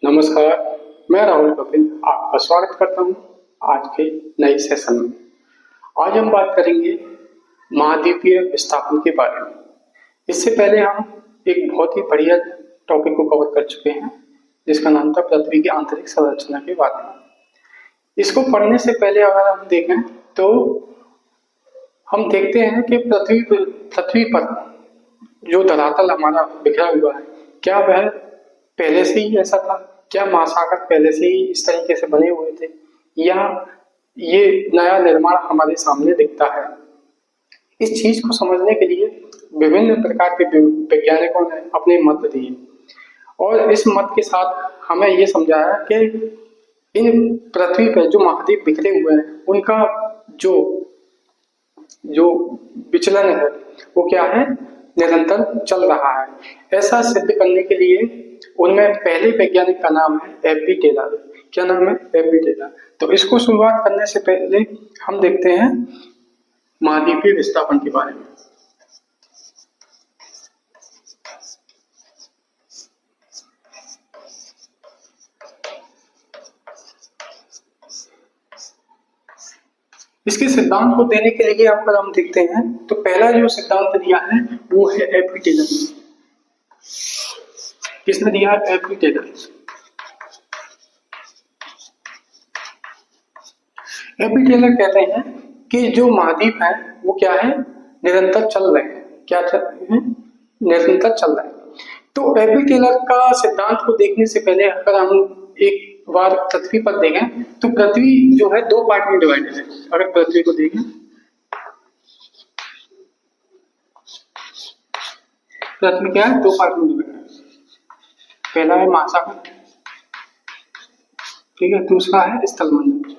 नमस्कार। मैं राहुल कपिल आपका स्वागत करता हूं आज के नए सेशन में। आज हम बात करेंगे महाद्वीपीय विस्थापन के बारे में। इससे पहले हम एक बहुत ही बढ़िया टॉपिक को कवर कर चुके हैं जिसका नाम था पृथ्वी की आंतरिक संरचना के बारे में। इसको पढ़ने से पहले अगर हम देखें तो हम देखते हैं कि पृथ्वी पर जो धरातल हमारा बिखरा हुआ है, क्या वह पहले से ही ऐसा था? क्या महासागर पहले से ही इस तरीके से बने हुए थे, या ये नया निर्माण हमारे सामने दिखता है? इस चीज को समझने के लिए विभिन्न प्रकार के वैज्ञानिकों ने अपने मत दिए और इस मत के साथ हमें ये समझाया कि इन पृथ्वी पर जो महाद्वीप बिखरे हुए हैं उनका जो जो विचलन है वो क्या है, निरंतर चल रहा है। ऐसा सिद्ध करने के लिए उनमें पहले वैज्ञानिक का नाम है एफ.बी. टेलर। क्या नाम है? एफ.बी. टेलर। तो इसको शुरुआत करने से पहले हम देखते हैं महाद्वीपीय विस्थापन के बारे में। इसके सिद्धांत को देने के लिए अगर हम देखते हैं तो पहला जो सिद्धांत दिया है वो है एफ.बी. टेलर ने। किसने दिया? एफ.बी. टेलर। एफ.बी. टेलर कहते हैं कि जो महाद्वीप है वो क्या है, निरंतर चल रहे हैं। क्या चल रहे हैं? निरंतर चल रहे हैं। तो एफ.बी. टेलर का सिद्धांत को देखने से पहले अगर हम एक बार पृथ्वी पर देखें तो पृथ्वी जो है दो पार्ट में डिवाइडेड है। अगर पृथ्वी को देखें, पृथ्वी क्या है, दो पार्ट में डिवाइडेड है। पहला है महासागर, ठीक है, दूसरा है स्थलमंडल।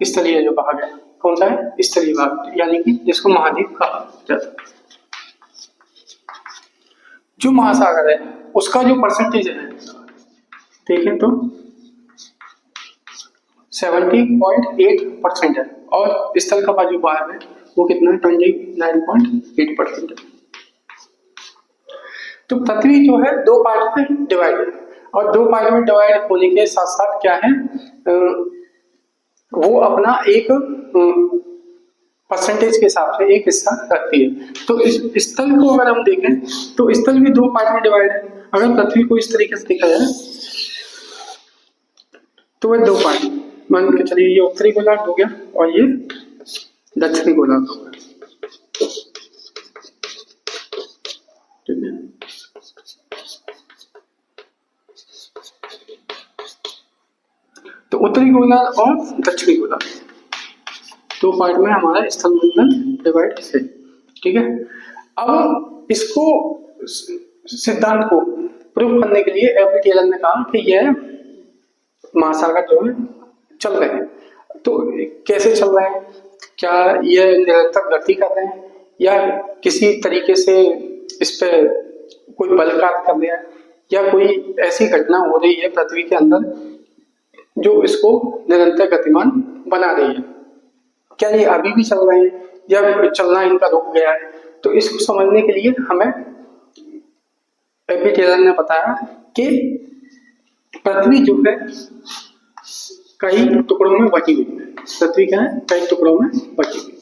स्थलीय जो भाग है, कौन सा है? स्थलीय भाग, यानी कि जिसको महाद्वीप कहा जाता है। जो महासागर है उसका जो परसेंटेज है देखें तो 70.8% है और स्थल का जो भाग है वो कितना है? 29.8% है। तो पृथ्वी जो है दो पार्ट में डिवाइड है और दो पार्ट में डिवाइड होने के साथ साथ क्या है, वो अपना एक परसेंटेज के हिसाब से एक हिस्सा रखती है। तो इस स्थल को अगर हम देखें तो स्थल भी दो पार्ट में डिवाइड है। अगर पृथ्वी को इस तरीके से देखा जाए तो वह दो पार्ट, मान के चलिए ये उत्तरी गोलार्ध हो गया और ये दक्षिणी गोलार्ध हो गया, ठीक है। तो उत्तरी गोलार्ध और दक्षिणी गोलार्ध दो पार्ट में हमारा स्थलमंडल डिवाइड है, ठीक है। अब इसको सिद्धांत को प्रूव करने के लिए एफ.बी. टेलर ने कहा कि यह महासागर जो है चल रहे हैं। तो कैसे चल रहे हैं? क्या ये निरंतर गति कर रहे हैं या किसी तरीके से इस पे कोई बल कार्य कर रहा है या कोई ऐसी घटना हो रही है पृथ्वी के अंदर जो इसको निरंतर गतिमान बना रही है? क्या ये अभी भी चल रहे हैं या चलना इनका रुक गया है? तो इसको समझने के लिए हमें एफ.बी. टेलर ने बताया कि पृथ्वी जो है कई टुकड़ों में बटी हुई है। पृथ्वी क्या है? कई टुकड़ों में बटी हुई।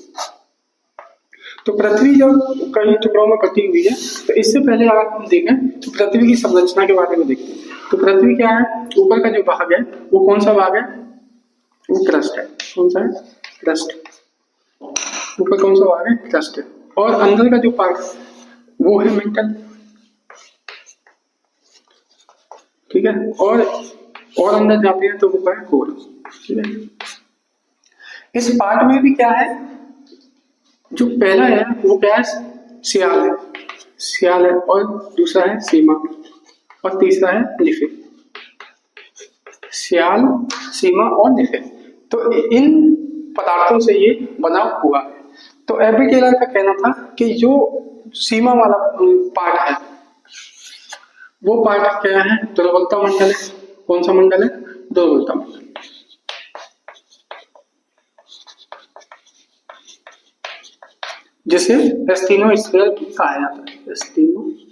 तो पृथ्वी जब कई टुकड़ों में बटी हुई है तो इससे पहले अगर हम देखें तो पृथ्वी की संरचना के बारे में देखते हैं। तो पृथ्वी क्या है? ऊपर का जो भाग है वो कौन सा भाग है? वो क्रस्ट है। कौन सा है? क्रस्ट। ऊपर कौन सा भाग है? क्रस्ट है। और अंदर का जो पार्ट वो है मेंटल, ठीक है। और अंदर जाते हैं तो वो क्या है? कोर, ठीक है। इस पार्ट में भी क्या है, जो पहला है वो क्या है? सियाल है, सियाल है। और दूसरा है सीमा और तीसरा है निफिल। सियाल, सीमा और निफिल, तो इन पदार्थों से ये बना हुआ है। तो एफ.बी. टेलर का कहना था कि जो सीमा वाला पार्ट है वो पार्ट क्या है? दुर्बलता मंडल है। कौन सा मंडल है? दुर्बलता मंडल। जिसे एस्टेनोस्फीयर भी कहा जाता है। एस्टेनोस्फीयर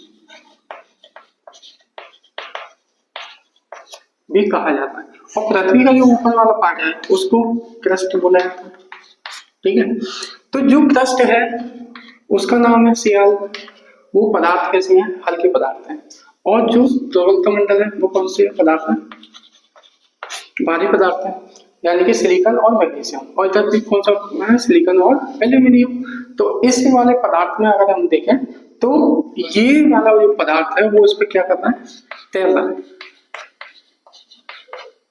भी कहा जाता है। और पृथ्वी का जो ऊपर वाला पार्ट है उसको क्रस्ट बोला जाता है। ठीक है, तो जो क्रस्ट है उसका नाम है सियाल। वो पदार्थ कैसे हैं? हल्के पदार्थ हैं। और जो प्रवलता मंडल है वो कौन से पदार्थ है? भारी पदार्थ है, यानी कि सिलिकॉन और मैग्नीशियम। और इधर भी कौन सा है? सिलिकॉन और एल्यूमिनियम। तो इस वाले पदार्थ में अगर हम देखें तो ये वाला जो पदार्थ है वो इस पे क्या करना है? तैर रहा है,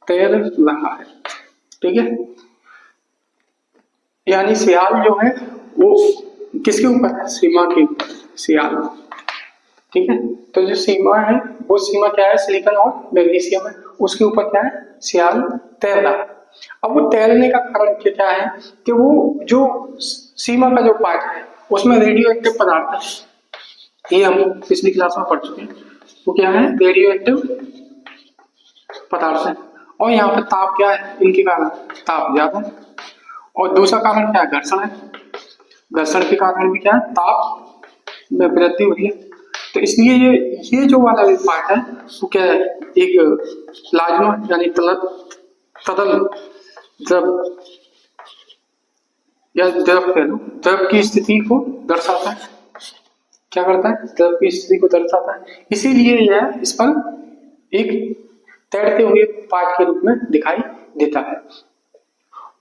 तैर रहा है। ठीक है, यानी सियाल जो है वो किसके ऊपर है? सीमा के ऊपर सियाल। ठीक है, तो जो सीमा है वो सीमा क्या है? सिलिकॉन और मैग्नीशियम है, उसके ऊपर क्या है? सियाल तैर रहा है। अब वो तैरने का कारण क्या है? कि वो जो सीमा का जो पार्ट है उसमें रेडियो एक्टिव पदार्थ है। ये हम पिछली क्लास में पढ़ चुके हैं। वो क्या है? रेडियो एक्टिव पदार्थ है। और यहाँ पे ताप क्या है? इनके कारण ताप ज्यादा है। और दूसरा कारण क्या है? घर्षण है। घर्षण के कारण भी क्या है? ताप में वृद्धि हो रही है। तो इसलिए ये जो वाला पार्ट है वो क्या है? एक प्लाज्मा यानी तरल द्रव या द्रव कह लो, द्रव की स्थिति को दर्शाता है। क्या करता है? द्रव की स्थिति को दर्शाता है। इसीलिए यह इस पर एक तैरते हुए पार्ट के रूप में दिखाई देता है।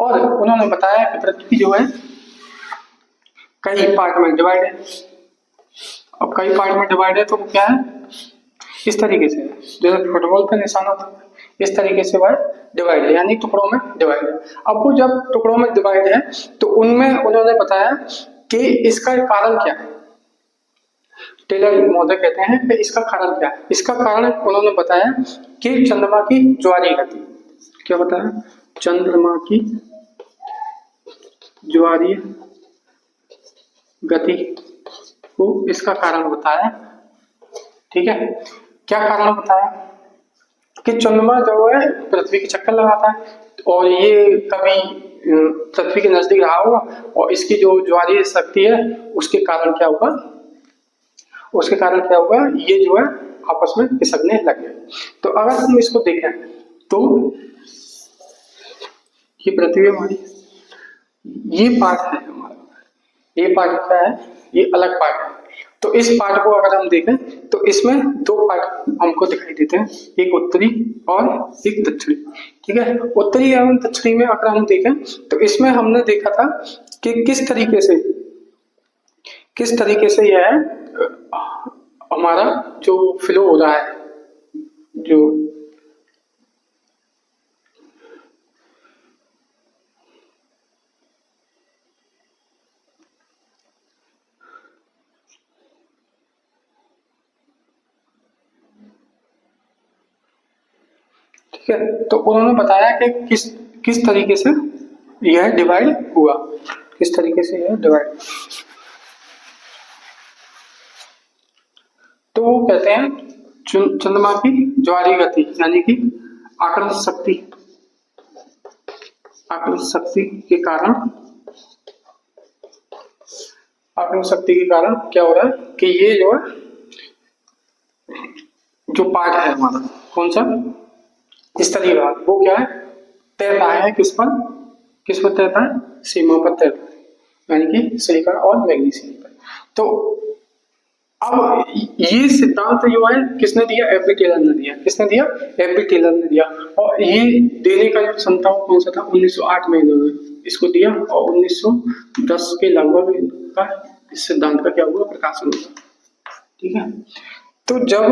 और उन्होंने बताया कि पृथ्वी जो है कई पार्ट में डिवाइड है। अब कई पार्ट में डिवाइड है तो वो क्या है? इस तरीके से, जैसे फुटबॉल का निशाना था इस तरीके से वह डिवाइड है, यानी टुकड़ों में डिवाइड है। अब वो जब टुकड़ों में डिवाइड है तो उनमें उन्होंने बताया कि इसका कारण क्या है। टेलर महोदय कहते हैं कि इसका कारण क्या है? इसका कारण उन्होंने बताया कि चंद्रमा की ज्वारीय गति। क्या बताया? चंद्रमा की ज्वारीय गति को इसका कारण बताया। ठीक है, क्या कारण बताया? कि चंद्रमा जो है पृथ्वी के चक्कर लगाता है और ये कभी पृथ्वी के नजदीक रहा होगा और इसकी जो ज्वारीय शक्ति है उसके कारण क्या होगा? उसके कारण क्या होगा? ये जो है आपस में खिसकने लगे। तो अगर हम इसको देखें तो ये पृथ्वी हमारी, ये पार्ट है हमारा, ये पार्ट क्या है? ये अलग पार्ट है। तो इस पार्ट को अगर हम देखें तो इसमें दो पार्ट हमको दिखाई देते हैं, एक उत्तरी और एक दक्षिणी। ठीक है, उत्तरी एवं दक्षिणी में अगर हम देखें तो इसमें हमने देखा था कि किस तरीके से यह हमारा जो फ्लो हो रहा है, जो ठीक है, तो उन्होंने बताया कि किस तरीके से यह डिवाइड हुआ, किस तरीके से यह डिवाइड। तो वो कहते हैं चंद्रमा की ज्वारीय गति यानी कि आकर्षण शक्ति के कारण क्या हो रहा है कि ये जो है जो पार्ट है हमारा कौन सा? स्तरीय भाग, वो क्या है? तैर रहा है किस पर तैरता है? सीमा पर तैरता है, यानी कि सिलिकॉन और मैग्नीशियम पर। तो अब ये सिद्धांत जो है किसने दिया? एफ बी टेलर ने दिया। किसने दिया? एफ बी टेलर ने दिया। और ये देने का जो सन था कौन सा था? 1908 में इन्होंने इसको दिया और 1910 के लगभग का इस सिद्धांत का क्या हुआ? प्रकाशन हुआ। ठीक है, तो जब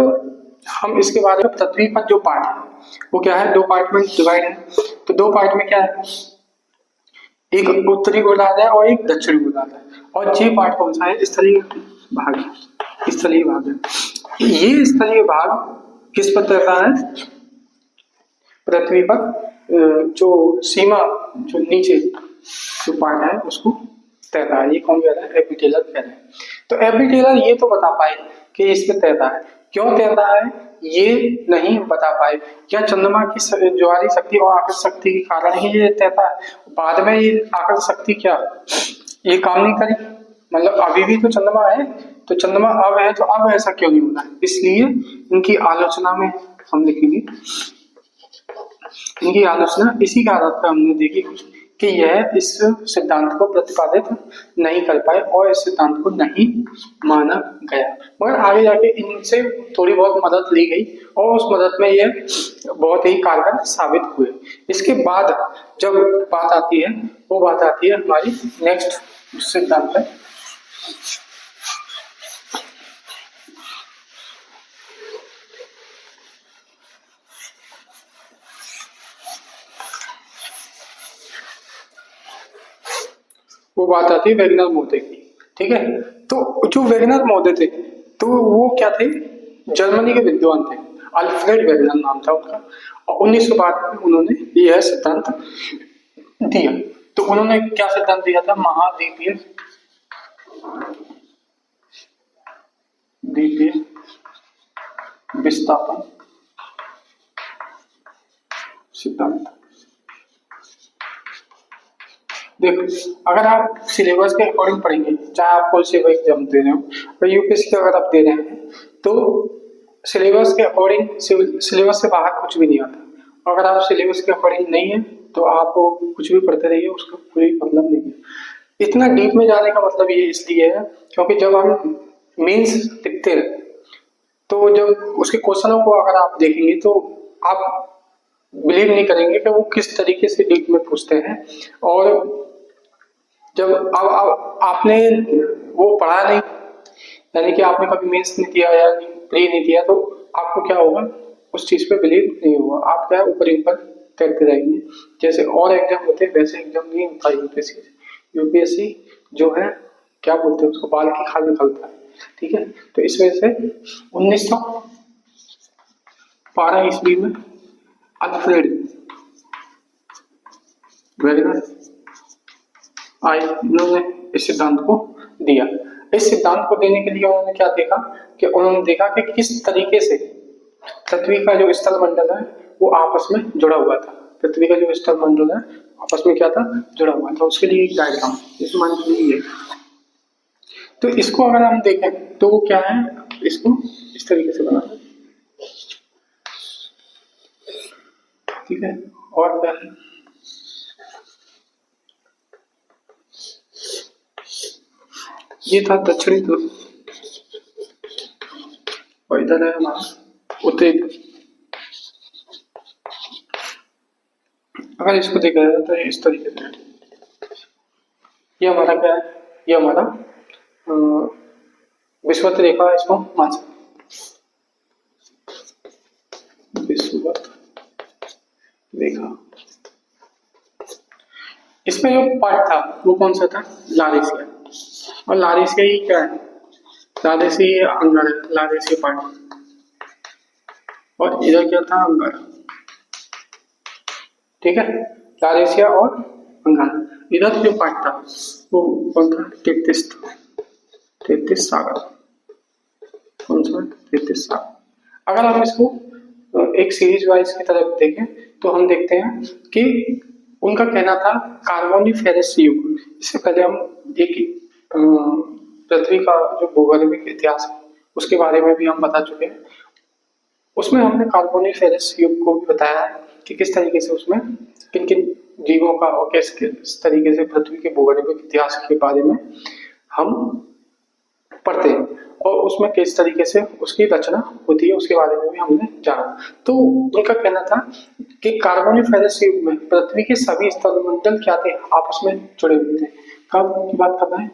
हम इसके बारे में पृथ्वी पर जो पार्ट है वो क्या है? दो पार्ट में डिवाइड है। तो दो पार्ट में क्या है? एक उत्तरी गोलार्ध है और एक दक्षिणी गोलार्ध है। और ये पार्ट कौन सा है? स्थलीय भाग है। स्थलीय भाग है। ये स्थलीय भाग किस पर तैर रहा है? पृथ्वी पर जो सीमा, जो नीचे जो पार्ट है उसको तैर रहा है। ये कौन कह रहा है? एफ बी टेलर कह रहे हैं। तो एफ बी टेलर ये तो बता पाए कि इस पे तैर रहा है, क्यों तैर रहा है ये नहीं बता पाए। क्या चंद्रमा की ज्वारीय शक्ति और आकर्षण शक्ति के कारण ही ये तैरता है? बाद में ये आकर्षण शक्ति क्या ये काम नहीं करी? मतलब अभी भी तो चंद्रमा है, तो चंद्रमा अब है तो अब ऐसा क्यों नहीं होना है? इसलिए इनकी आलोचना में हम लिखेंगे इनकी आलोचना इसी के आधार पर हमने देखी कि यह इस सिद्धांत को प्रतिपादित नहीं कर पाए और इस सिद्धांत को नहीं माना गया, मगर आगे जाके इनसे थोड़ी बहुत मदद ली गई और उस मदद में यह बहुत ही कारगर साबित हुए। इसके बाद जब बात आती है वो बात आती है हमारी नेक्स्ट सिद्धांत है, वो बात आती है वेगनर मोदे की। ठीक है, तो जो वेगनर मोदे थे तो वो क्या थे, जर्मनी के विद्वान थे, अल्फ्रेड वेगनर नाम था उनका, और 1912 में उन्होंने यह सिद्धांत दिया। तो उन्होंने क्या सिद्धांत दिया था, महाद्वीपीय द्वीपीय विस्थापन सिद्धांत। देखो, अगर आप सिलेबस के अकॉर्डिंग पढ़ेंगे, चाहे आप कोई से एग्जाम दे रहे हो और यूपीएससी का अगर आप दे रहे हैं, तो सिलेबस के अकॉर्डिंग सिलेबस से बाहर कुछ भी नहीं आता। अगर आप सिलेबस के अकॉर्डिंग नहीं है तो आप कुछ भी पढ़ते रहिए, उसका कोई मतलब नहीं है। इतना डीप में जाने का मतलब ये इसलिए है क्योंकि जब हम मेंस लिखते हैं तो जब उसके क्वेश्चनों को अगर आप देखेंगे तो आप बिलीव नहीं करेंगे कि वो किस तरीके से डीप में पूछते हैं। और जब अब आपने वो पढ़ा नहीं, यानी कि आपने कभी मेंस नहीं दिया या प्री नहीं दिया, तो आपको क्या होगा, उस चीज पे बिलीव नहीं होगा, आप क्या ऊपर ऊपर करते रहेंगे। जैसे और एग्जाम होते हैं वैसे एग्जाम नहीं होता यूपीएससी। यूपीएससी जो है क्या बोलते हैं उसको, बाल की खाल निकलता है। ठीक है, तो इस वजह से 1912 ईस्वी में अल्फ्रेड वेगनर आए, उन्होंने इस सिद्धांत को दिया। इस सिद्धांत को देने के लिए उन्होंने क्या देखा कि उन्होंने देखा कि किस तरीके से पृथ्वी का जो स्थल मंडल है वो आपस में जुड़ा हुआ था। पृथ्वी का जो स्थल मंडल है आपस में क्या था, जुड़ा हुआ था। उसके लिए एक डायग्राम इस मान लीजिए, तो इसको अगर हम देखें तो वो क्या है, इसको इस तरीके से बना है। ठीक है, और क्या है, ये था दक्षिणी ध्रुव और इधर है हमारा उत्तरी ध्रुव। अगर इसको देखा जाए तो इस तरीके से ये हमारा क्या है, ये हमारा विषुवत रेखा, इसको मान सकते विषुवत रेखा। इसमें जो पार्ट था वो कौन सा था, लारेशिया, और लारेशिया ही क्या है, लारेशिया अंगारा, लारेशिया पार्ट, और इधर क्या था, अंगारा। ठीक है, लारेशिया और अंगारा। इधर जो पार्ट था वो कौन था, तेतीस सागर, कौन सा, तेतीस सागर। अगर हम इसको एक सीरीज वाइज की तरफ देखें तो हम देखते हैं कि उनका कहना था कार्बोनिफेरस युग। इससे पहले हम एक पृथ्वी का जो भौगोलिक इतिहास है उसके बारे में भी हम बता चुके हैं। उसमें हमने कार्बोनिफेरस युग को भी बताया है कि किस तरीके से उसमें किन किन जीवों का और किस तरीके से पृथ्वी के भौगोलिक इतिहास के बारे में हम पढ़ते हैं और उसमें किस तरीके से उसकी रचना होती है उसके बारे में भी हमने जाना। तो उनका कहना था कि कार्बोनिफेरस युग में पृथ्वी के सभी स्थलमंडल क्या थे, आपस में जुड़े हुए थे। कब की बात कर रहे हैं,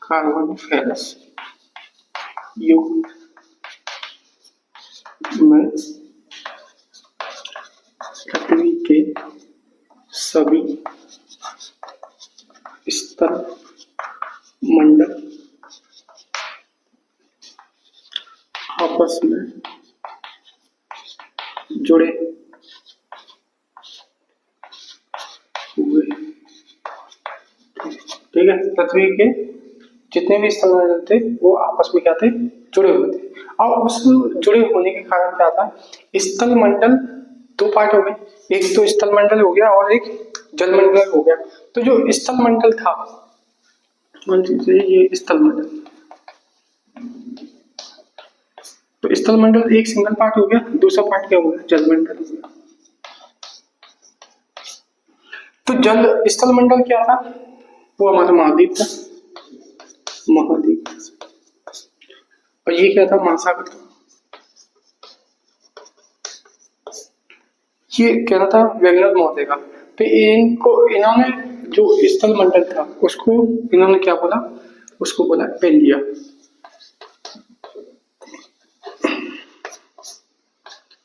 कार्बोनिफेरस युग में पृथ्वी के सभी स्थल मंडल आपस में जुड़े हुए। ठीक है, पृथ्वी के जितने भी स्थल मंडल थे वो आपस में क्या थे, जुड़े हुए थे। और उस जुड़े होने के कारण क्या था, स्थल मंडल दो पार्ट हो गए, एक तो स्थल मंडल हो गया और एक जल मंडल हो गया। तो जो स्थल मंडल था, मान लीजिए ये स्थल मंडल, तो स्थलमंडल एक सिंगल पार्ट हो गया, दूसरा पार्ट क्या हो गया, जलमंडल हो गया। तो जल स्थलमंडल क्या था, वो हमारा महाद्वीप था, महाद्वीप। और ये क्या था, महासागर था। ये कह रहा था वैगनर महोदय का। तो इन्होंने जो स्थल मंडल था उसको इन्होंने क्या बोला, उसको बोला पेंजिया।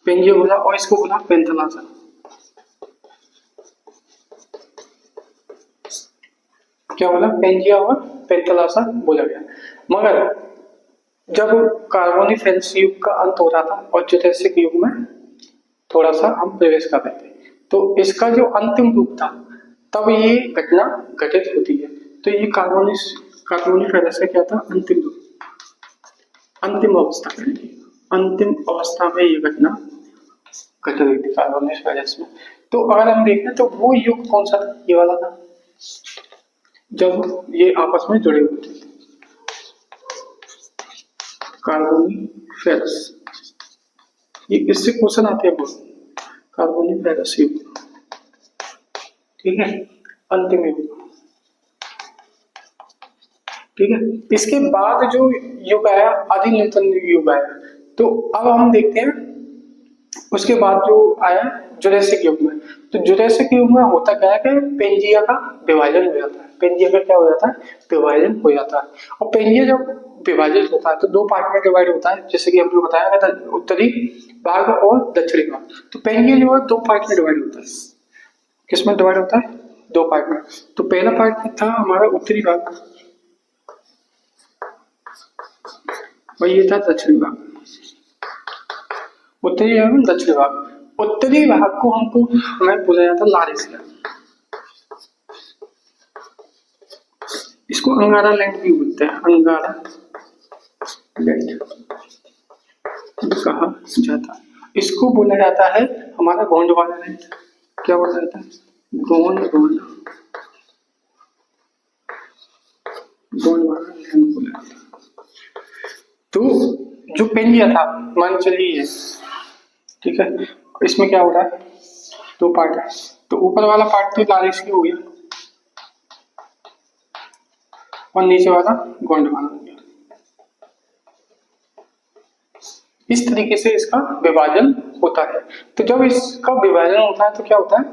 पेंजिया बोला, और इसको बोला पेंथलासा। क्या बोला, पेंजिया और पेंथलासा बोला गया। मगर जब कार्बोनिफेरस युग का अंत हो रहा था और जुरासिक युग में थोड़ा सा हम प्रवेश कर रहे थे, तो इसका जो अंतिम रूप था तब ये घटना घटित होती है। तो ये कार्बोनिफेरस का क्या था, अंतिम रूप, अंतिम अवस्था कहेंगे, अंतिम अवस्था में ये घटना घट रही थी कार्बोनिफेरस में। तो अगर हम देखें तो वो युग कौन सा था, ये वाला था, जब ये आपस में जुड़े हुए थे, कार्बोनिफेरस। ये इससे क्वेश्चन आते हैं, कार्बोनिफेरस युग, ठीक है, अंतिम युग, ठीक है। इसके बाद जो युग आया, आदि न्यूटन युग आया। तो अब हम देखते हैं उसके बाद जो आया जुरासिक युग में। तो जुरासिक युग में होता क्या है कि पेंजिया का विभाजन हो जाता है। पेंजिया का क्या हो जाता है, विभाजन हो जाता है। और पेंजिया जब विभाजित होता है तो दो पार्ट में डिवाइड होता है, जैसे कि हमने बताया था, उत्तरी भाग और दक्षिणी भाग। तो पेंजिया जो है दो पार्ट में डिवाइड होता है। किसमें डिवाइड होता है, दो पार्ट में। तो पहला पार्ट था हमारा उत्तरी भाग और ये था दक्षिणी भाग। उत्तरी एवं दक्षिणी भाग। उत्तरी भाग को हमें बोला जाता लारेशिया। इसको अंगारा लैंड भी बोलते हैं, अंगारा लैंड कहा जाता है। इसको बोला जाता है हमारा गोंडवाना लैंड। क्या बोला जाता है, गोंडवाना, गोंडवाना लैंड बोला जाता है। तो जो पेंजिया था, मान चलिए, ठीक है, इसमें क्या हो रहा है, दो पार्ट है। तो ऊपर वाला पार्ट तो लारेशिया हो गया और नीचे वाला गोंडवाना हो गया। इस तरीके से इसका विभाजन होता है। तो जब इसका विभाजन होता है तो क्या होता है,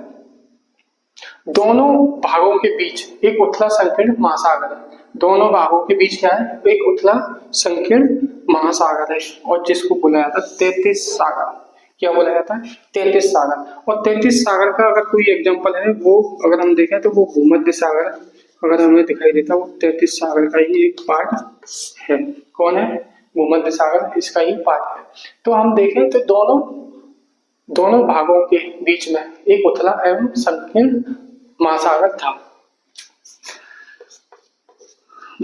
दोनों भागों के बीच एक उथला संकीर्ण महासागर है। दोनों भागों के बीच क्या है, एक उथला संकीर्ण महासागर है, और जिसको बोला जाता है 33 सागर। क्या बोला जाता है, 33 सागर। और 33 सागर का अगर कोई एग्जांपल है, वो अगर हम देखें तो वो भूमध्य सागर अगर हमें दिखाई देता है, वो 33 सागर का ही एक पार्ट है। कौन है, भूमध्य सागर इसका ही पार्ट है। तो हम देखें तो दोनों भागों के बीच में एक उथला एवं संकीर्ण महासागर था।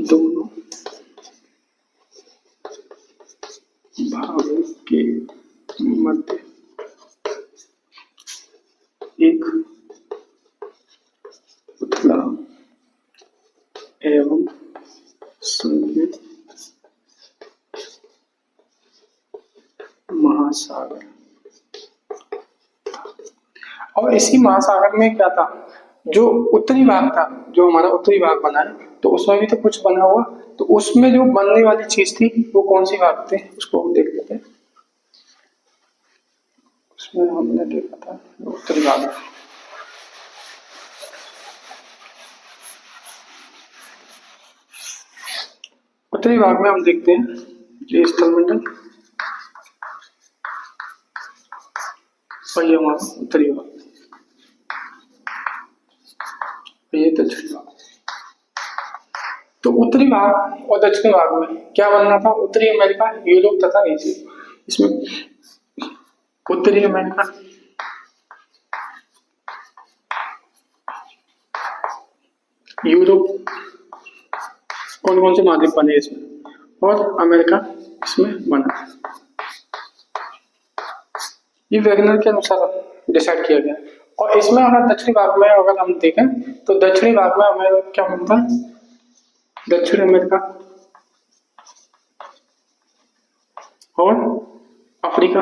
दोनों भागों के मध्य एक उथला एवं संकीर्ण महासागर। और इसी महासागर में क्या था, जो उत्तरी भाग था, जो हमारा उत्तरी भाग बना है, तो उसमें भी तो कुछ बना हुआ। तो उसमें जो बनने वाली चीज थी वो कौन सी भाग थे, उसको हम देख लेते हैं। उसमें हमने देखा था उत्तरी भाग। उत्तरी भाग में हम देखते हैं ये स्थलमंडल और ये हमारा उत्तरी भाग, ये दक्षिणी भाग। तो उत्तरी भाग और दक्षिणी भाग में क्या बनना था, उत्तरी अमेरिका, यूरोप तथा एशिया। इसमें उत्तरी अमेरिका, यूरोप, कौन कौन से महाद्वीप बने इसमें, और अमेरिका इसमें बना। ये वैगनर के अनुसार डिसाइड किया गया। और इसमें अगर दक्षिणी भाग में अगर हम देखें तो दक्षिणी भाग में हमें क्या मिलता है, दक्षिण अमेरिका और अफ्रीका,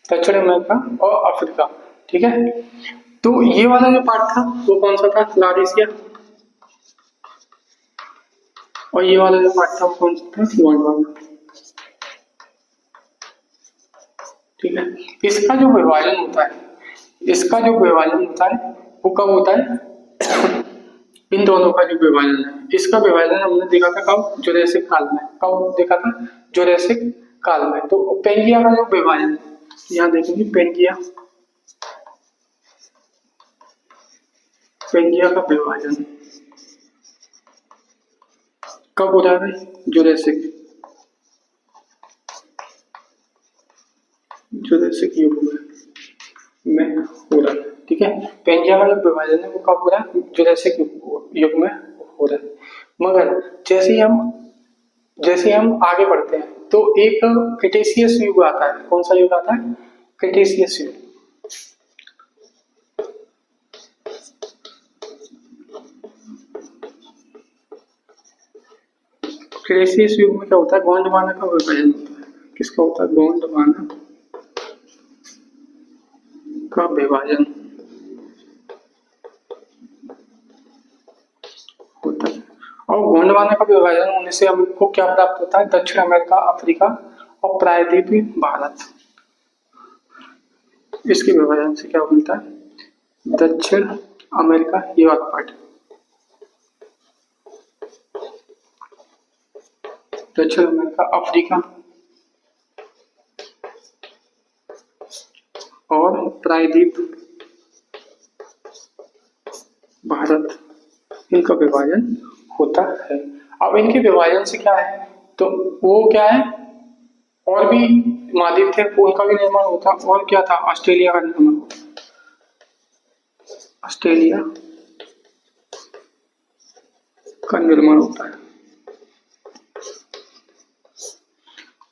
दक्षिण अमेरिका और अफ्रीका। ठीक है, तो ये वाला जो पार्ट था वो कौन सा था, लारेशिया। और ये वाला जो पार्ट था वो कौन सा था, गोंडवाना। ठीक है, इसका जो विभाजन होता है, इसका जो विभाजन होता है वो कब होता है, इन दोनों का जो विभाजन है, इसका विभाजन हमने देखा था कब, जुरासिक काल में। कब देखा था, जुरासिक काल में। तो पेंगिया का जो विभाजन, यहाँ देखेंगे पेंगिया, पेंगिया का विभाजन कब हो रहा है, जुरासिक, जुरासिक युग में हो रहा है। ठीक है, पेंगिया का जो विभाजन है वो कब हो रहा है, जुरासिक युग में हो रहा है। मगर जैसे हम आगे बढ़ते हैं तो एक क्रिटेशियस युग आता है। कौन सा युग आता है, क्रिटेशियस युग। क्रिटेशियस युग में क्या होता है, गोंडवाना का विभाजन होता है। किसका होता है, गोंडवाना का विभाजन होता है। और गोंडवाना का विभाजन होने से हमको क्या प्राप्त होता है, दक्षिण अमेरिका, अफ्रीका और प्रायद्वीपीय भारत। इसके विभाजन से क्या मिलता है, दक्षिण अमेरिका, ये वाला पार्ट, दक्षिण अमेरिका, अफ्रीका और प्रायद्वीप भारत, इनका विभाजन होता है। अब इनके विभाजन से क्या है, तो वो क्या है, और भी महाद्वीप थे उनका भी निर्माण होता। और क्या था, ऑस्ट्रेलिया का निर्माण होता, ऑस्ट्रेलिया का निर्माण होता है।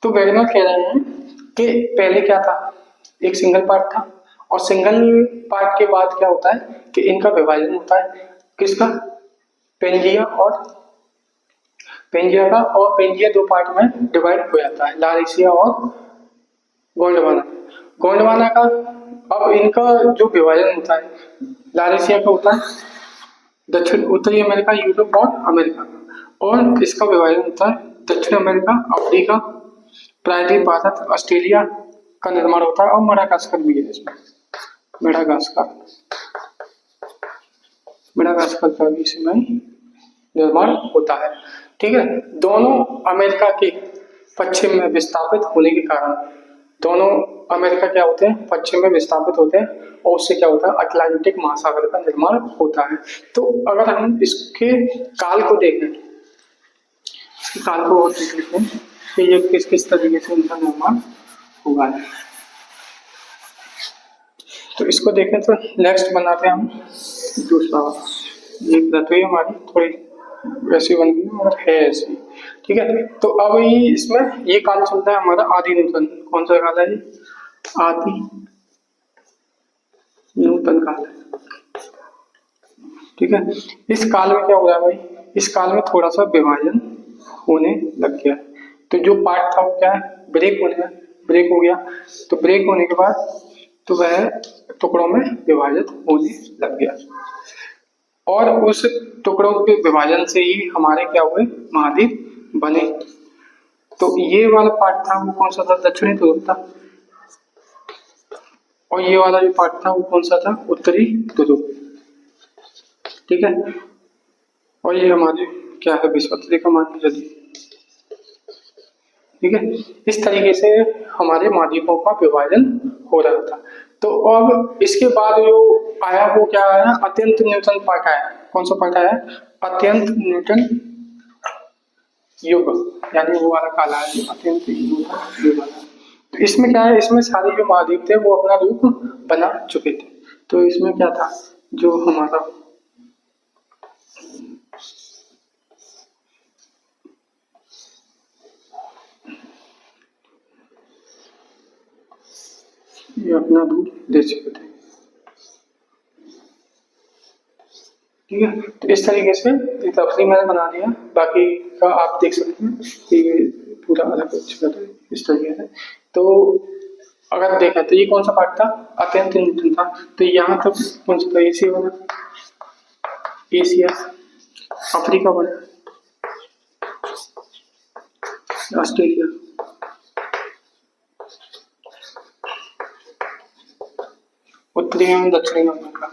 तो वैगनर कह रहे हैं कि पहले क्या था, एक सिंगल पार्ट था, और सिंगल पार्ट के बाद क्या होता है कि इनका विभाजन होता है। किसका, पेंजिया और पेंजिया का, और पेंजिया दो पार्ट में डिवाइड हो जाता है, लारेशिया और गोंडवाना। गोंडवाना का, अब इनका जो विभाजन होता है, लारेशिया का होता है दक्षिण उत्तरी अमेरिका, यूरोप और अमेरिका, और इसका विभाजन होता है दक्षिण अमेरिका, अफ्रीका, प्रायद्वीप भारत, ऑस्ट्रेलिया का निर्माण होता है। और मेडागास्कर भी है इसमें, मेडागास्कर, मेडागास्कर का भी इसमें निर्माण होता है। ठीक है, दोनों अमेरिका के पश्चिम में विस्थापित होने के कारण, दोनों अमेरिका क्या होते हैं, पश्चिम में विस्थापित होते हैं, और उससे क्या होता है, अटलांटिक महासागर का निर्माण होता है। तो अगर हम इसके काल को देखें, इसके काल को और देख लेते हैं कि ये किस किस तरीके से इनका निर्माण हुआ है। तो इसको देखें तो नेक्स्ट बनाते हैं हम दूसरा वाला। ये पृथ्वी हमारी थोड़ी वैसी बन गई मगर है ऐसी। ठीक है, तो अब ये इसमें ये काल चलता है हमारा आदि नूतन। कौन सा काल है ये, आदि नूतन काल है। ठीक है, इस काल में क्या हो रहा है भाई, इस काल में थोड़ा सा विभाजन होने लग गया। तो जो पार्ट था वो क्या है, ब्रेक हो गया। तो ब्रेक होने के बाद तो वह टुकड़ों में विभाजित होने लग गया, और उस टुकड़ों के विभाजन से ही हमारे क्या हुए, महाद्वीप बने। तो ये वाला पार्ट था वो कौन सा था, दक्षिणी ध्रुव था, और ये वाला जो पार्ट था वो कौन सा था, उत्तरी ध्रुव। ठीक है, और ये हमारे क्या है, विषुवत मान के चलिए। ठीक है, इस तरीके से हमारे महाद्वीपों का विभाजन हो रहा था। तो अब इसके बाद जो आया वो क्या आया, अत्यंत न्यूटन पार्ट आया। कौन सा पार्ट आया, अत्यंत न्यूटन युग, यानी वो वाला काल आया अत्यंत न्यूटन युग आया। तो इसमें क्या है, इसमें सारे जो महाद्वीप थे वो अपना रूप बना चुके थे। तो इसमें क्या था, जो हमारा ये अपना रूप दे चुके थे। ठीक है। तो इस तरीके से तफरी मैंने बना दिया, बाकी का आप देख सकते हैं कि ये पूरा अलग इस तरीके से। तो अगर देखा तो ये कौन सा पार्ट था, अत्यंत न्यूट्रल था। तो यहाँ तक कौन सा था, एशिया बना, एशिया, अफ्रीका बना, ऑस्ट्रेलिया, उत्तरी एवं दक्षिणी अमेरिका,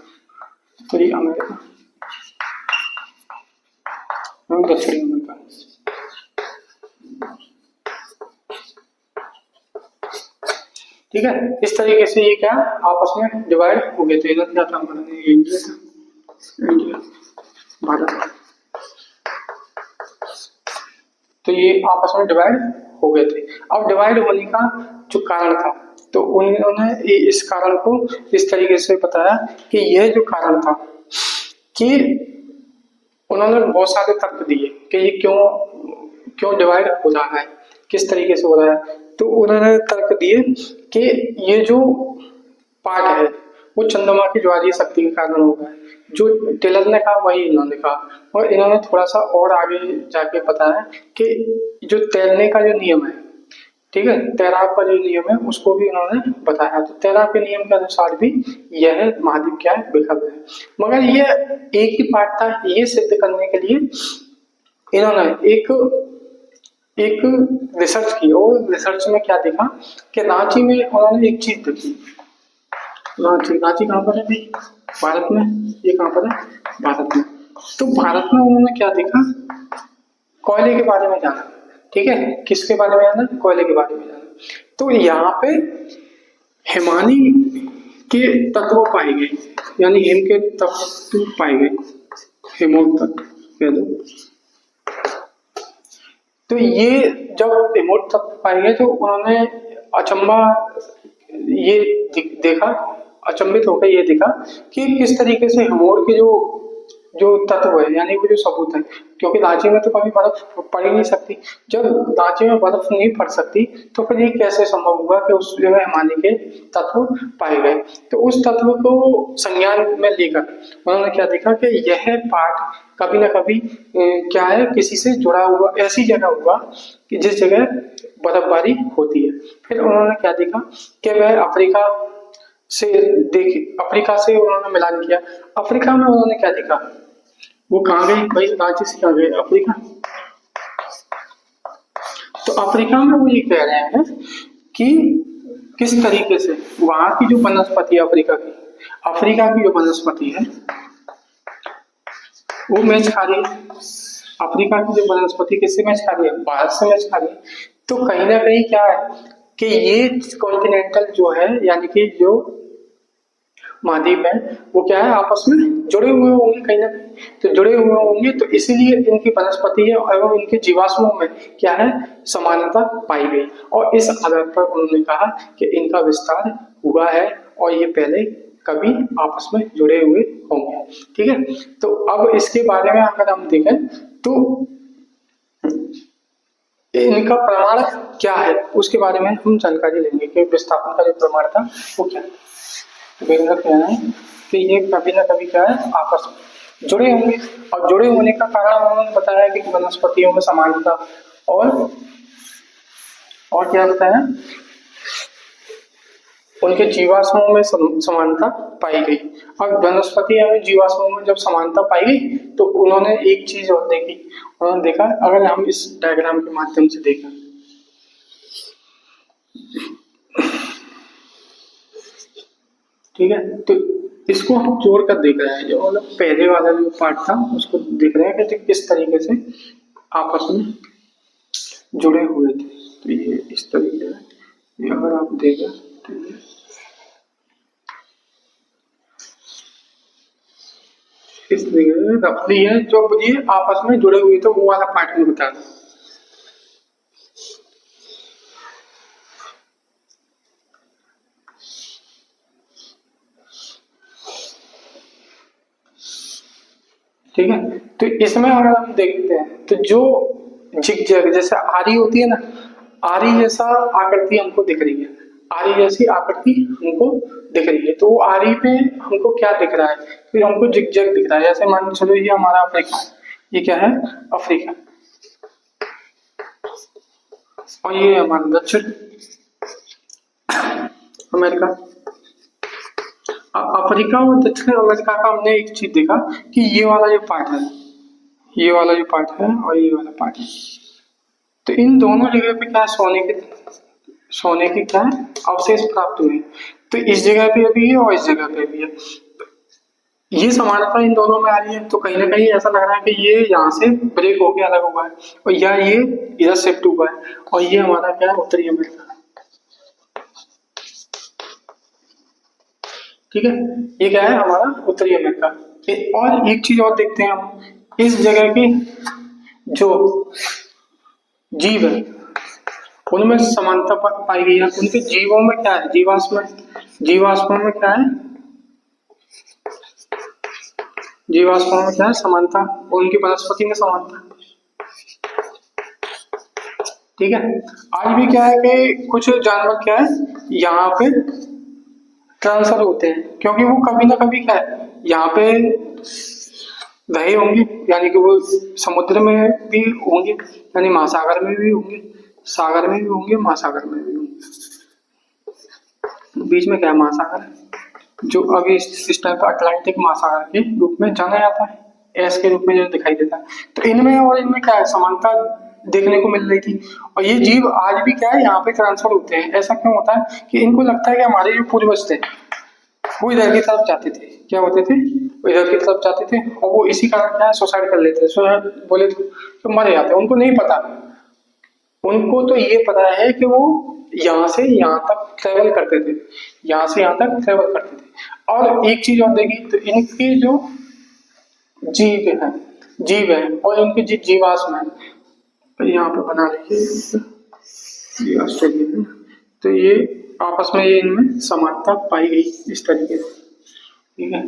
उत्तरी अमेरिका एवं दक्षिणी अमेरिका। ठीक है, इस तरीके से ये क्या आपस में डिवाइड हो गए थे। इधर क्या था, इंडिया था, इंडिया, भारत। तो ये आपस में डिवाइड हो गए थे। अब डिवाइड होने का जो कारण था, तो उन्होंने इस कारण को इस तरीके से बताया कि यह जो कारण था कि उन्होंने बहुत सारे तर्क दिए कि ये क्यों डिवाइड हो रहा है, किस तरीके से हो रहा है। तो उन्होंने तर्क दिए कि ये जो पार्ट है वो चंद्रमा की ज्वारीय शक्ति के कारण होगा। जो टेलर ने कहा वही इन्होंने कहा, और इन्होंने थोड़ा सा और आगे जाके बताया कि जो तैरने का जो नियम है, ठीक है, तैराक का जो नियम है उसको भी इन्होंने बताया। तो तैराक के नियम के अनुसार भी यह महाद्वीप क्या है, विखंड है। मगर ये एक ही पार्ट था, ये सिद्ध करने के लिए इन्होंने एक रिसर्च की, और रिसर्च में क्या देखा कि रांची में उन्होंने एक चीज देखी। रांची कहाँ पर है भाई, भारत में, ये कहाँ पर है, भारत में। तो भारत में उन्होंने क्या देखा, कोयले के बारे में जाना। ठीक है, किसके बारे में जाना, कोयले के बारे में जाना। तो यहाँ पे हिमानी के तत्व पाए गए, यानी हिम के तत्व पाए गए, हिमोद तत्व कह दो। तो ये जब हिमोद तत्व पाए गए तो उन्होंने अचंबा ये देखा, अचंभित होकर ये देखा कि किस तरीके से हिमोद के जो तत्व है, यानी वो जो सबूत है, क्योंकि रांची में तो कभी बर्फ पड़ ही नहीं सकती। जब रांची में बर्फ नहीं पड़ सकती तो फिर ये कैसे संभव हुआ कि उस जगह हिमालय के तत्व पाए गए। तो उस तत्व को संज्ञान में लेकर उन्होंने क्या देखा कि यह पार्ट कभी ना कभी क्या है, किसी से जुड़ा हुआ, ऐसी जगह हुआ कि जिस जगह बर्फबारी होती है। फिर उन्होंने क्या देखा कि वह अफ्रीका से उन्होंने मिलान किया। अफ्रीका में उन्होंने क्या देखा, वो कहाँ गए भाई, रांची से कहाँ गए, अफ्रीका। तो अफ्रीका में वो ये कह रहे हैं कि किस तरीके से वहां की जो वनस्पति अफ्रीका की जो वनस्पति है वो मैच खा रही है। अफ्रीका की जो वनस्पति किससे मैच खा रही है, भारत से मैच खा रही है। तो कहीं ना कहीं क्या है कि ये कॉन्टिनेंटल जो है, यानी कि जो महाद्वीप है, वो क्या है, आपस में जुड़े हुए होंगे कहीं ना कहीं। तो जुड़े हुए होंगे तो इसीलिए इनकी वनस्पति है एवं इनके जीवाश्मों में क्या है, समानता पाई गई। और इस आधार पर उन्होंने कहा कि इनका विस्तार हुआ है और ये पहले कभी आपस में जुड़े हुए होंगे। ठीक है, तो अब इसके बारे में अगर हम देखें तो इनका प्रमाण क्या है उसके बारे में हम जानकारी लेंगे कि विस्थापन का जो प्रमाण था वो क्या है। मेरा कहना है कि ये कभी ना कभी क्या है, आपस में जुड़े होंगे। और जुड़े होने का कारण उन्होंने बताया कि वनस्पतियों में समानता और क्या बताया, उनके जीवाश्मों में समानता पाई गई। और वनस्पति एवं जीवाश्मों में जब समानता पाई गई तो उन्होंने एक चीज और देखी, उन्होंने देखा, अगर हम इस डायग्राम के माध्यम से देखें, ठीक है, तो इसको हम जोड़कर देख रहे हैं। जो मतलब पहले वाला जो पार्ट था उसको देख रहे हैं कि किस तरीके से आपस में जुड़े हुए थे। तो ये इस तरीके से अगर आप देखें तो इस तरीके से रफली है, जो ये आपस में जुड़े हुए थे वो वाला पार्ट में बता दो। ठीक है, तो इसमें अगर हम देखते हैं तो जो जिग जैग जैसे आरी होती है ना, आरी जैसा आकृति हमको दिख रही है। आरी जैसी आकृति हमको दिख रही है। तो वो आरी पे हमको क्या दिख रहा है, फिर हमको जिगजैग दिख रहा है। जैसे मान चलो ये हमारा अफ्रीका है, ये क्या है अफ्रीका, और ये हमारा दक्षिण अमेरिका। अफ्रीका और दक्षिण अमेरिका का हमने एक चीज देखा कि ये वाला जो पार्ट है, ये वाला जो पार्ट है और ये वाला पार्ट है, तो इन दोनों जगह पे क्या सोने के क्या है अवशेष प्राप्त हुए। तो इस जगह पे भी है और इस जगह पे भी है, ये समानता इन दोनों में आ रही है। तो कहीं ना कहीं ऐसा लग रहा है कि ये यहाँ से ब्रेक होके अलग हुआ है और या ये इधर शिफ्ट हुआ है, और ये हमारा क्या है उत्तरी अमेरिका। ठीक है, ये क्या है हमारा उत्तरी अमेरिका। और एक चीज और देखते हैं हम, इस जगह की जो जीव है उनमें समानता पाई गई है। उनके जीवों में क्या है, जीवाश्मों में क्या है, जीवाश्मों में क्या है समानता, उनकी वनस्पति में समानता। ठीक है, आज भी क्या है कि कुछ जानवर क्या है यहाँ पे ट्रांसफर होते हैं, क्योंकि वो कभी ना कभी क्या है यहाँ पे रहे होंगे, यानी कि वो समुद्र में भी होंगे, यानी महासागर में भी होंगे, सागर में भी होंगे, महासागर में भी होंगे। बीच में क्या है महासागर, जो अभी इस टाइम पर अटलांटिक महासागर के रूप में जाना जाता है, एस के रूप में जो दिखाई देता है। तो इनमें और इनमें क्या है समानता देखने को मिल रही थी। और ये जीव आज भी क्या है यहाँ पे ट्रांसफर होते हैं। ऐसा क्यों होता है कि इनको लगता है कि हमारे जो पूर्वज थे वो इधर की तरफ जाते थे, क्या होते थे वो इधर की तरफ जाते थे, और वो इसी कारण क्या है सुसाइड कर लेते थे, सुसाइड बोले तो मर जाते। उनको नहीं पता, उनको तो ये पता है कि वो यहाँ से यहाँ तक ट्रेवल करते थे, यहाँ से यहाँ तक ट्रेवल करते थे। और एक चीज और देखी तो इनके जो जीव है और इनके जीवाश्म है, तो यहाँ पे बना लीजिए ये ऑस्ट्रेलिया है, तो ये आपस में ये इनमें समानता पाई गई इस तरीके से। ठीक है,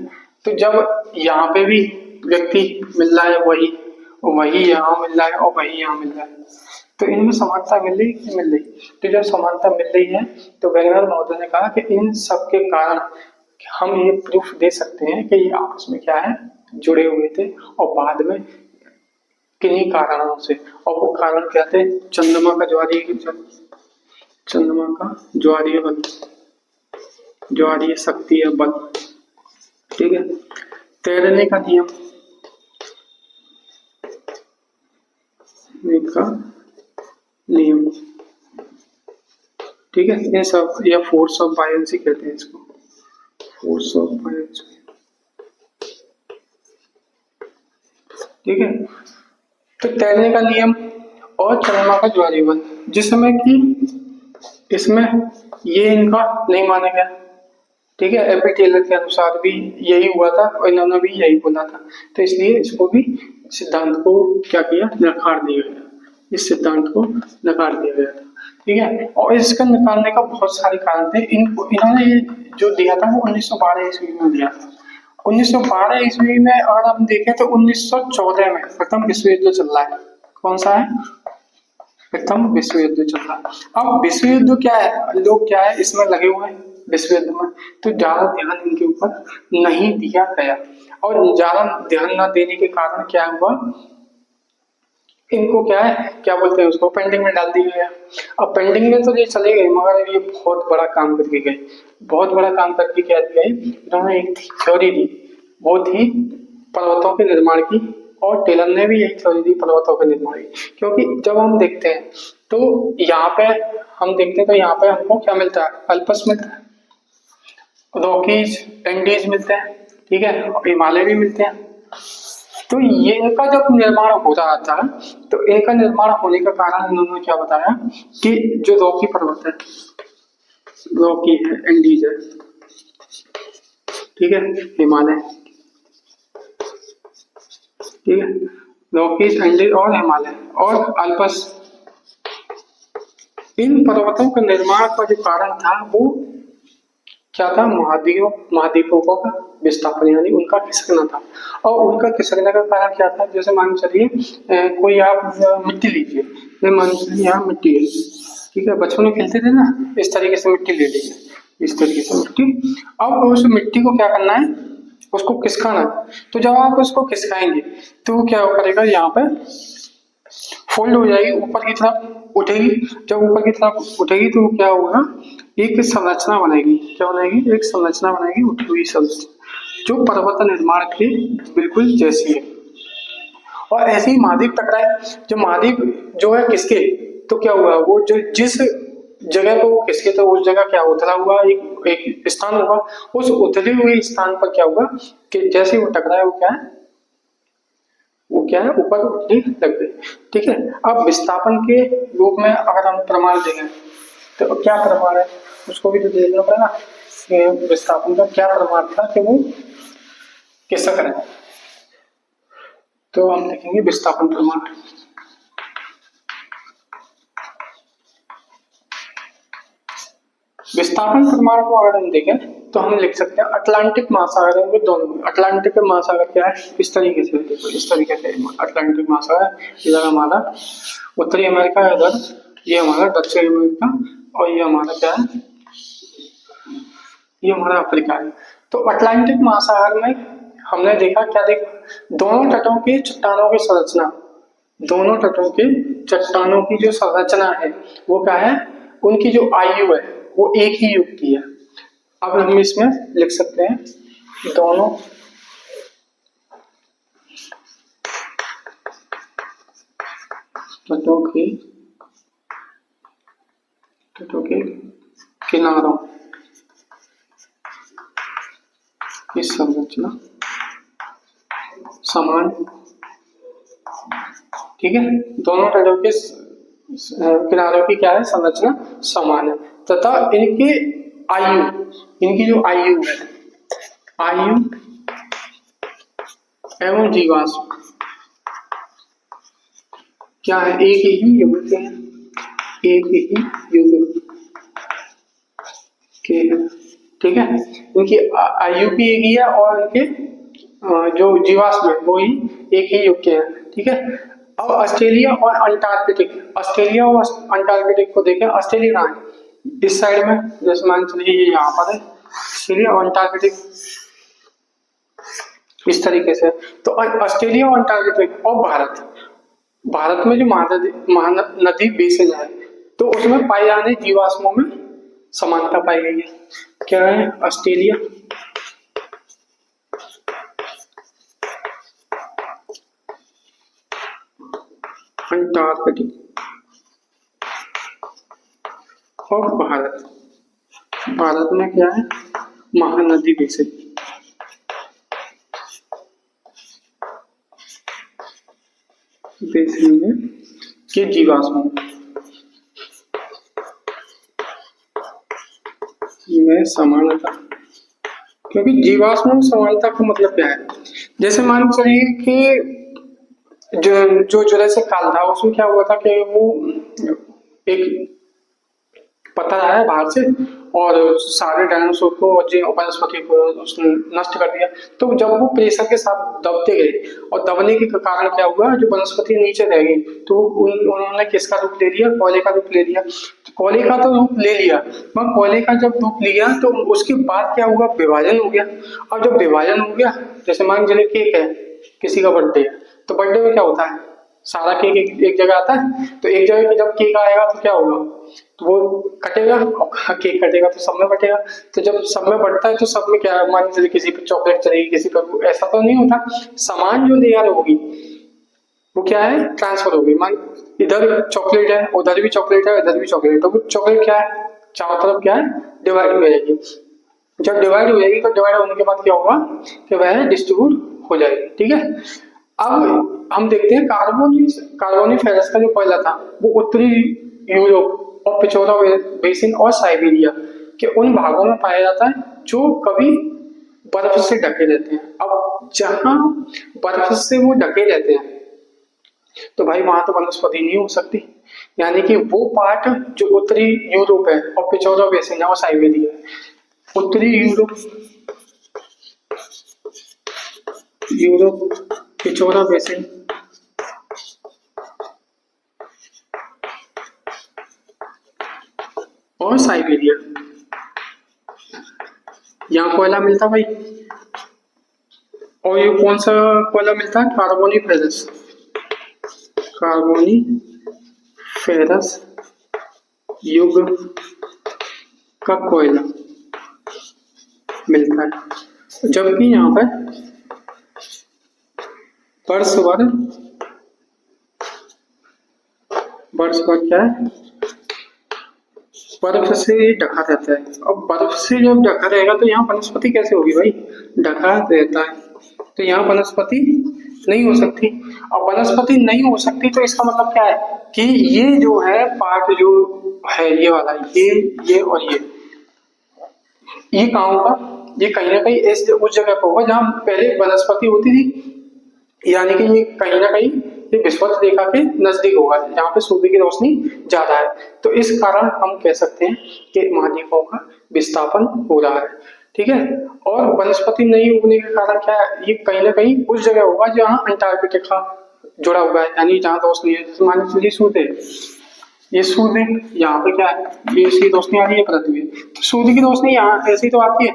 तो जब यहाँ पे भी व्यक्ति मिल रहा है वही यहाँ मिल रहा है और वही यहाँ मिल रहा है, तो इनमें समानता मिल रही कि मिल रही। तो जब समानता मिल रही है तो वैज्ञानिक महोदय ने कहा कि इन सब के कारण हम ये प्रूफ दे सकते हैं कि ये आपस में क्या है जुड़े हुए थे, और बाद में किन्हीं कारणों से, और वो कारण क्या थे, चंद्रमा का ज्वारीय बल, ज्वारीय शक्ति है बल। ठीक है, तैरने का नियम ठीक है, ये सब या फोर्स ऑफ बायन्सी कहते हैं इसको, फोर्स ऑफ बायन्सी। ठीक है, तो तैरने का नियम और चंद्रमा का ज्वारीय बल, जिसमें कि इसमें ये इनका नहीं माना गया। ठीक है, एपी टेलर के अनुसार भी यही हुआ था और इन्होंने भी यही बोला था, तो इसलिए इसको भी सिद्धांत को क्या किया, नकार दिया गया, इस सिद्धांत को नकार दिया गया था। ठीक है, और इसका निकालने का बहुत सारे कारण थे। इन्होंने ये जो दिया था वो 1912 ईस्वी में दिया था। 1912 ईस्वी में अगर हम देखें तो 1914 में प्रथम विश्व युद्ध चल रहा है। कौन सा है, प्रथम विश्व युद्ध चल रहा है। अब विश्व युद्ध क्या है, लोग क्या है इसमें लगे हुए हैं विश्व युद्ध में, तो ज्यादा ध्यान इनके ऊपर नहीं दिया गया, और ज्यादा ध्यान न देने के कारण क्या हुआ, इनको क्या है क्या बोलते हैं उसको पेंडिंग में डाल दिया गया। अब पेंडिंग में तो ये चले गए, मगर ये बहुत बड़ा काम करके गए, बहुत बड़ा काम करके क्या गए, इन्होंने एक थ्योरी दी, वो थी पर्वतों के निर्माण की, और टेलर ने भी यही थ्योरी दी पर्वतों के निर्माण की। क्योंकि जब हम देखते हैं तो यहाँ पे हम देखते हैं तो यहाँ पे हमको क्या मिलता है, अल्पस मिलता है, रॉकीज एंडीज मिलते हैं, ठीक है, और हिमालय भी मिलते हैं। तो ये इनका जब निर्माण हो रहा था, तो इनका निर्माण होने का कारण इन्होंने क्या बताया कि जो रॉकी पर्वत है, रॉकी है, एंडीज है, ठीक है, हिमालय, ठीक है, रॉकीज, एंडीज और हिमालय और अल्पस, इन पर्वतों के निर्माण का जो कारण था वो क्या था, महाद्वीपों का विस्थापन, यानी उनका खिसकना था। और उनका खिसकने का कारण क्या था, जैसे मान चलिए कोई आप मिट्टी लीजिए, मान चलिए यहाँ मिट्टी है, ठीक है, बचपन में खेलते थे ना, इस तरीके से मिट्टी ले ली, इस तरीके से मिट्टी। अब उस मिट्टी को क्या करना है, उसको खिसकाना है। तो जब आप उसको खिसकाएंगे तो वो क्या करेगा, यहाँ पे फोल्ड हो जाएगी, ऊपर की तरफ उठेगी। जब ऊपर की तरफ उठेगी तो क्या होगा, एक संरचना बनेगी। क्या बनेगी, एक संरचना बनेगी, उठी हुई संरचना, जो पर्वत निर्माण की बिल्कुल जैसी है। और ऐसे ही महाद्वीप टकराए, जो महाद्वीप जो है किसके, तो क्या हुआ, वो जो जिस जगह पे वो किसके थे, उस जगह क्या उतरा हुआ एक स्थान होगा। उस उतरे हुए स्थान पर क्या हुआ कि जैसे वो टकराए, वो क्या है ऊपर उठने लग गई। ठीक है, अब विस्थापन के रूप में अगर हम प्रमाण देखें तो क्या प्रमाण है, उसको भी तो देखना पड़ेगा कि विस्थापन का क्या प्रमाण था कि वो किसका है। तो हम देखेंगे विस्थापन प्रमाण। विस्थापन प्रमाण को अगर हम देखें तो हम लिख सकते हैं अटलांटिक महासागर में दोनों। अटलांटिक महासागर क्या है, इस तरीके से देखो, इस तरीके से अटलांटिक महासागर, इधर हमारा उत्तरी अमेरिका, इधर ये हमारा दक्षिण अमेरिका, और ये हमारा क्या है, ये हमारा अफ्रीका है। तो अटलांटिक महासागर में हमने देखा, क्या देखा, दोनों तटों की चट्टानों की संरचना, दोनों तटों की चट्टानों की जो संरचना है वो क्या है, उनकी जो आयु है वो एक ही युग की है। अब हम इसमें लिख सकते हैं दोनों तटों के किनारों की संरचना समान। ठीक है, दोनों तटों के किनारों की क्या है, संरचना समान है, तथा इनकी आयु, इनकी जो आयु है, आयु एवं जीवाश्म क्या है, एक ही युग के हैं, एक ही युग के हैं। ठीक है, इनकी आयु भी एक ही है और इनके जो जीवाश्म है वो ही एक ही युग के हैं। ठीक है, अब ऑस्ट्रेलिया और अंटार्कटिक, ऑस्ट्रेलिया और अंटार्कटिक को देखें। ऑस्ट्रेलिया कहाँ है, इस साइड में, जैसे मान चलिए ये यहाँ पर है ऑस्ट्रेलिया और अंटार्कटिक, इस तरीके से। तो ऑस्ट्रेलिया और अंटार्कटिक और भारत, भारत में जो महानदी बेसिन है तो उसमें पाए जाने जीवाश्मों में समानता पाई गई है। क्या है, ऑस्ट्रेलिया अंटार्कटिक और भारत, भारत में क्या है, महानदी बेसिन, बेसिन में के जीवाश्मों में समानता। क्योंकि जीवाश्मों में समानता का मतलब क्या है, जैसे मान चलिए कि जो जुरासिक काल था उसमें क्या हुआ था कि वो एक पत्थर आया बाहर से और सारे डायनासोर को और जो वनस्पति को उसने नष्ट कर दिया। तो जब वो प्रेशर के साथ दबते गए और दबने के कारण क्या हुआ, जो वनस्पति नीचे रह गई तो उन्होंने किसका रूप ले लिया, कोयले का रूप ले लिया। कोयले का तो रूप ले लिया, मगर कोयले का जब रूप लिया तो उसके बाद क्या हुआ, विभाजन हो गया। और जब विभाजन हो गया, जैसे मान चलिए केक है, किसी का बर्थडे है, तो बर्थडे में क्या होता है, सारा केक एक जगह आता है। तो एक जगह जब केक आएगा तो क्या होगा, तो वो कटेगा, केक कटेगा तो सब में बटेगा। तो जब सब में बढ़ता है तो सब में क्या, मान लीजिए किसी पर चॉकलेट चलेगी, किसी पर, ऐसा तो नहीं होता। सामान जो लेयर होगी वो क्या है, ट्रांसफर होगी। मान इधर चॉकलेट है, उधर भी चॉकलेट है, इधर भी चॉकलेट है, तो वो चॉकलेट क्या है, चारों तरफ क्या है, डिवाइड हो जाएगी। जब डिवाइड हो जाएगी तो डिवाइड होने के बाद क्या होगा कि वह डिस्ट्रीब्यूट हो जाएगी। ठीक है, अब हम देखते हैं कार्बोनिफेरस का जो कोयला था वो उत्तरी यूरोप और पिछोरा बेसिन और साइबेरिया के उन भागों में पाया जाता है जो कभी बर्फ से ढके रहते हैं। अब जहां बर्फ से वो ढके रहते हैं तो भाई वहां तो वनस्पति नहीं हो सकती, यानी कि वो पार्ट जो उत्तरी यूरोप है और पिछोरा बेसिन है और साइबेरिया है। उत्तरी यूरोप पिछोरा बेसिन और साइबेरिया। यहाँ कोयला मिलता भाई, और ये कौन सा कोयला मिलता है? कार्बोनिफेरस, कार्बोनिफेरस युग का कोयला मिलता है। जबकि यहाँ पर वर्ष भर क्या है, बर्फ से ढका रहता है। अब बर्फ से जब ढका रहेगा तो यहाँ वनस्पति कैसे होगी भाई? ढका रहता है तो यहाँ वनस्पति नहीं हो सकती। अब वनस्पति नहीं हो सकती तो इसका मतलब क्या है कि ये जो है पार्ट जो है ये वाला, ये और ये कहाँ होगा? ये कहीं ना कहीं उस जगह पर होगा जहाँ पहले वनस्पति होती थी, यानी कि ये कहीं ना कहीं ये विषुवत रेखा के नजदीक होगा जहाँ पे सूर्य की रोशनी ज्यादा है। तो इस कारण हम कह सकते हैं कि महाद्वीपों का विस्थापन हो रहा है। ठीक है, और वनस्पति नहीं उगने के कारण क्या है, ये कहीं ना कहीं उस जगह होगा जहाँ अंटार्कटिका जुड़ा हुआ है, यानी जहाँ रोशनी है। जैसे मान लीजिए सूर्य, ये सूर्य यहाँ पे क्या है, ये इसकी रोशनी आ रही है पृथ्वी, तो सूर्य की रोशनी यहाँ ऐसी तो आती है,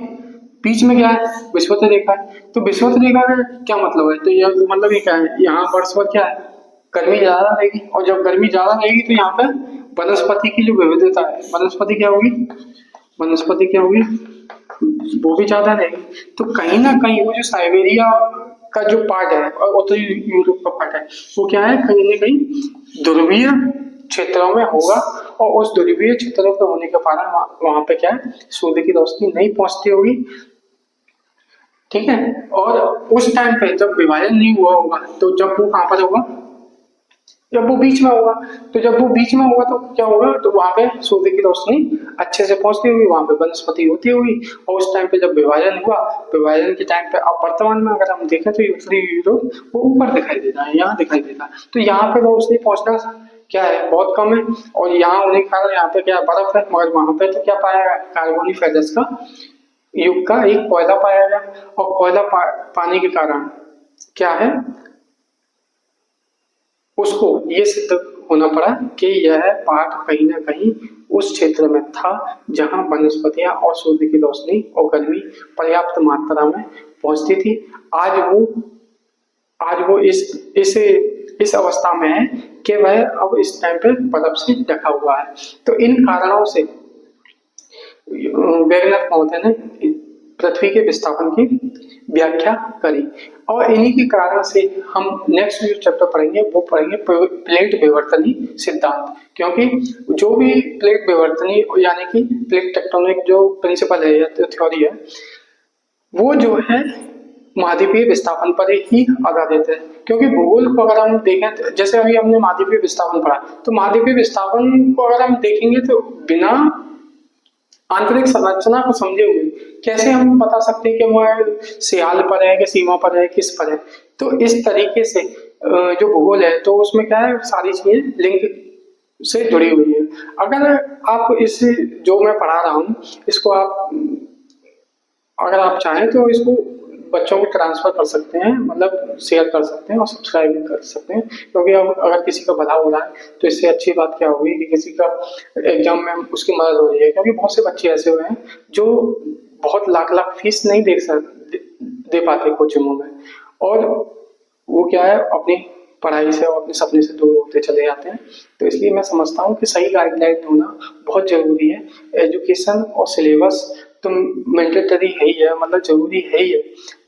बीच में क्या है, विषुवत रेखा है। तो विषुवत रेखा का क्या मतलब है? तो यह मतलब ये क्या है, यहाँ वर्ष भर क्या है, गर्मी ज्यादा रहेगी, और जब गर्मी ज्यादा रहेगी तो यहाँ पे वनस्पति की जो विविधता है, वनस्पति क्या होगी, वो भी ज्यादा रहेगी। तो कहीं ना कहीं वो जो साइबेरिया का जो पार्ट है और उत्तरी यूरोप का पार्ट है, वो क्या है, कहीं ना कहीं ध्रुवीय क्षेत्रों में होगा, और उस ध्रुवीय क्षेत्रों पे होने के कारण वहां पे क्या है, सूर्य की रोशनी नहीं पहुंचती होगी। ठीक है, और उस टाइम पे जब विभाजन नहीं हुआ होगा, तो जब वो कहां पर होगा, जब वो बीच में होगा, तो जब वो बीच में होगा तो क्या होगा, तो वहां पे सूर्य की रोशनी अच्छे से पहुंचती होगी, वहां पे वनस्पति होती होगी। और उस टाइम पे जब विभाजन हुआ, विभाजन के टाइम पे अब वर्तमान में अगर हम देखें तो उत्तरी यूरोप वो ऊपर दिखाई देता है, यहाँ दिखाई देता है। तो यहाँ पे रोशनी पहुंचना क्या है, बहुत कम है, और यहाँ होने के कारण यहाँ पे क्या बर्फ है, मगर वहां पे तो क्या पाया गया, कार्बोनिफेरस का युग का एक कोयला पाया गया। और कोयला पाने के कारण क्या है, उसको ये सिद्ध होना पड़ा कि यह पार्ट कहीं ना कहीं उस क्षेत्र में था जहां वनस्पतियां और सूर्य की रोशनी और गर्मी पर्याप्त मात्रा में पहुंचती थी। आज वो इस अवस्था में है कि वह अब इस टाइम पे बर्फ से ढका हुआ है। तो इन कारणों से वैज्ञानिक महोदय ने पृथ्वी के विस्थापन की व्याख्या करी, और इन्हीं के कारण से हम नेक्स्ट जो चैप्टर पढ़ेंगे वो पढ़ेंगे प्लेट विवर्तनी सिद्धांत। क्योंकि जो भी प्लेट विवर्तनी यानी कि प्लेट टेक्टोनिक जो प्रिंसिपल है या थ्योरी है, वो जो है महाद्वीपीय विस्थापन पर ही आधारित है। क्योंकि भूगोल को अगर हम देखें, जैसे अभी हमने महाद्वीपीय विस्थापन पढ़ा, तो महाद्वीपीय विस्थापन को अगर हम देखेंगे तो बिना आंतरिक संरचना को समझे हुए कैसे हम बता सकते हैं कि वह सियाल पर है कि सीमा पर है, किस पर है। तो इस तरीके से जो भूगोल है तो उसमें क्या है, सारी चीजें लिंक से जुड़ी हुई है। अगर आप इस जो मैं पढ़ा रहा हूँ इसको आप अगर आप चाहें तो इसको बच्चों को ट्रांसफर कर सकते हैं, मतलब शेयर कर सकते हैं और सब्सक्राइब भी कर सकते हैं। क्योंकि अब अगर किसी का भला हो रहा है तो इससे अच्छी बात क्या होगी कि किसी का एग्जाम में उसकी मदद हो रही है। क्योंकि बहुत से बच्चे ऐसे हुए हैं जो बहुत लाख लाख फीस नहीं दे पाते कोचिंगों में, और वो क्या है, अपनी पढ़ाई से और अपने सपने से दूर होते चले जाते हैं। तो इसलिए मैं समझता हूँ कि सही गाइडलाइन होना बहुत जरूरी है। एजुकेशन और सिलेबस तो मैंडेटरी है ही है, मतलब जरूरी है ही है,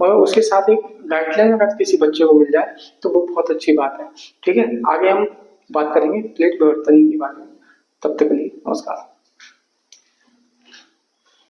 मगर उसके साथ एक गाइडलाइन अगर किसी बच्चे को मिल जाए तो वो बहुत अच्छी बात है। ठीक है, आगे हम बात करेंगे प्लेट विवर्तनी के बारे में। तब तक के लिए नमस्कार।